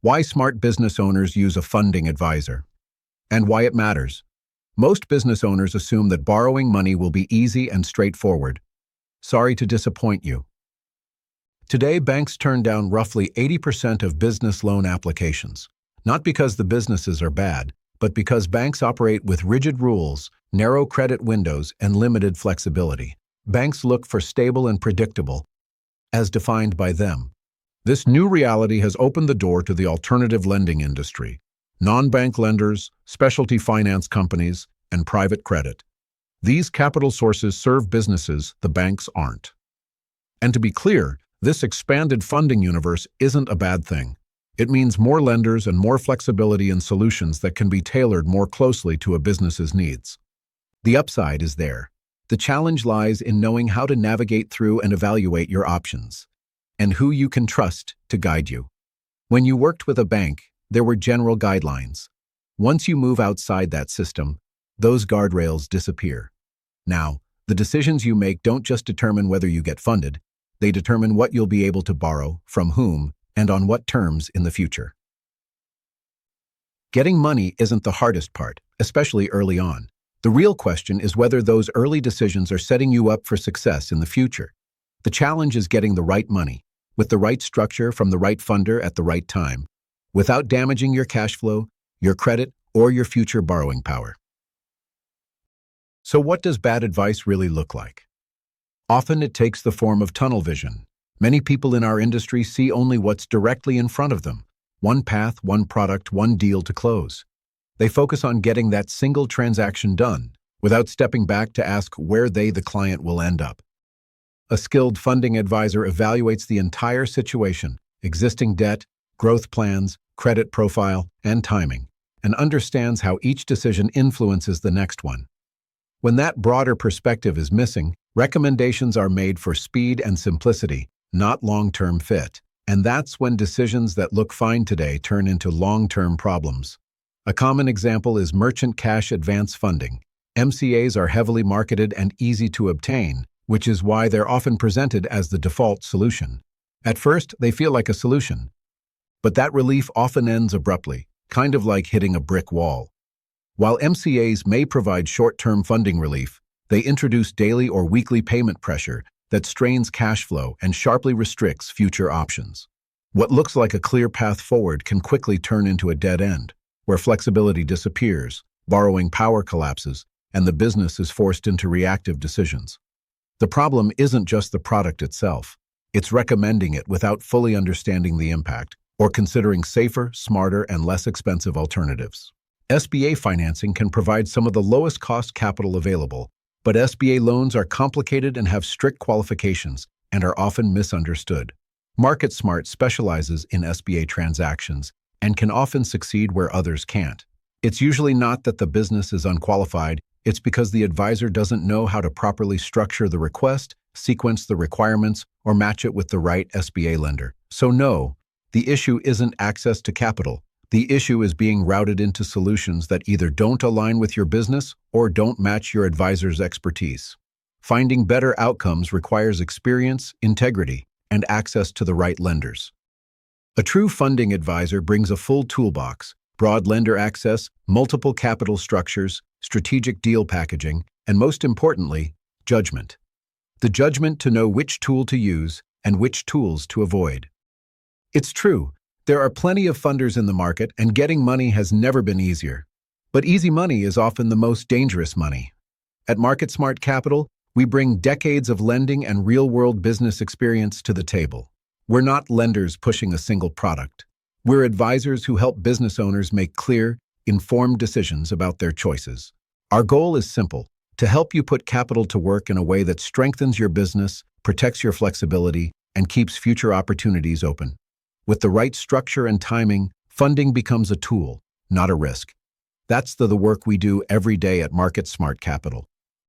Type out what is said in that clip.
Why smart business owners use a funding advisor, and why it matters. Most business owners assume that borrowing money will be easy and straightforward. Sorry to disappoint you. Today, banks turn down roughly 80% of business loan applications, not because the businesses are bad, but because banks operate with rigid rules, narrow credit windows, and limited flexibility. Banks look for stable and predictable, as defined by them. This new reality has opened the door to the alternative lending industry, non-bank lenders, specialty finance companies, and private credit. These capital sources serve businesses the banks aren't. And to be clear, this expanded funding universe isn't a bad thing. It means more lenders and more flexibility in solutions that can be tailored more closely to a business's needs. The upside is there. The challenge lies in knowing how to navigate through and evaluate your options, and who you can trust to guide you. When you worked with a bank, there were general guidelines. Once you move outside that system, those guardrails disappear. Now, the decisions you make don't just determine whether you get funded, they determine what you'll be able to borrow, from whom, and on what terms in the future. Getting money isn't the hardest part, especially early on. The real question is whether those early decisions are setting you up for success in the future. The challenge is getting the right money, with the right structure from the right funder at the right time, without damaging your cash flow, your credit, or your future borrowing power. So what does bad advice really look like? Often it takes the form of tunnel vision. Many people in our industry see only what's directly in front of them. One path, one product, one deal to close. They focus on getting that single transaction done, without stepping back to ask where they, the client, will end up. A skilled funding advisor evaluates the entire situation, existing debt, growth plans, credit profile, and timing, and understands how each decision influences the next one. When that broader perspective is missing, recommendations are made for speed and simplicity, not long-term fit. And that's when decisions that look fine today turn into long-term problems. A common example is merchant cash advance funding. MCAs are heavily marketed and easy to obtain, which is why they're often presented as the default solution. At first, they feel like a solution. But that relief often ends abruptly, kind of like hitting a brick wall. While MCAs may provide short-term funding relief, they introduce daily or weekly payment pressure that strains cash flow and sharply restricts future options. What looks like a clear path forward can quickly turn into a dead end, where flexibility disappears, borrowing power collapses, and the business is forced into reactive decisions. The problem isn't just the product itself. It's recommending it without fully understanding the impact, or considering safer, smarter, and less expensive alternatives. SBA financing can provide some of the lowest cost capital available, but SBA loans are complicated and have strict qualifications and are often misunderstood. MarketSmart specializes in SBA transactions and can often succeed where others can't. It's usually not that the business is unqualified, it's because the advisor doesn't know how to properly structure the request, sequence the requirements, or match it with the right SBA lender. So no, the issue isn't access to capital. The issue is being routed into solutions that either don't align with your business or don't match your advisor's expertise. Finding better outcomes requires experience, integrity, and access to the right lenders. A true funding advisor brings a full toolbox: broad lender access, multiple capital structures, strategic deal packaging, and most importantly, judgment. The judgment to know which tool to use and which tools to avoid. It's true. There are plenty of funders in the market, and getting money has never been easier. But easy money is often the most dangerous money. At MarketSmart Capital, we bring decades of lending and real-world business experience to the table. We're not lenders pushing a single product. We're advisors who help business owners make clear, informed decisions about their choices. Our goal is simple: to help you put capital to work in a way that strengthens your business, protects your flexibility, and keeps future opportunities open. With the right structure and timing, funding becomes a tool, not a risk. That's the work we do every day at MarketSmart Capital.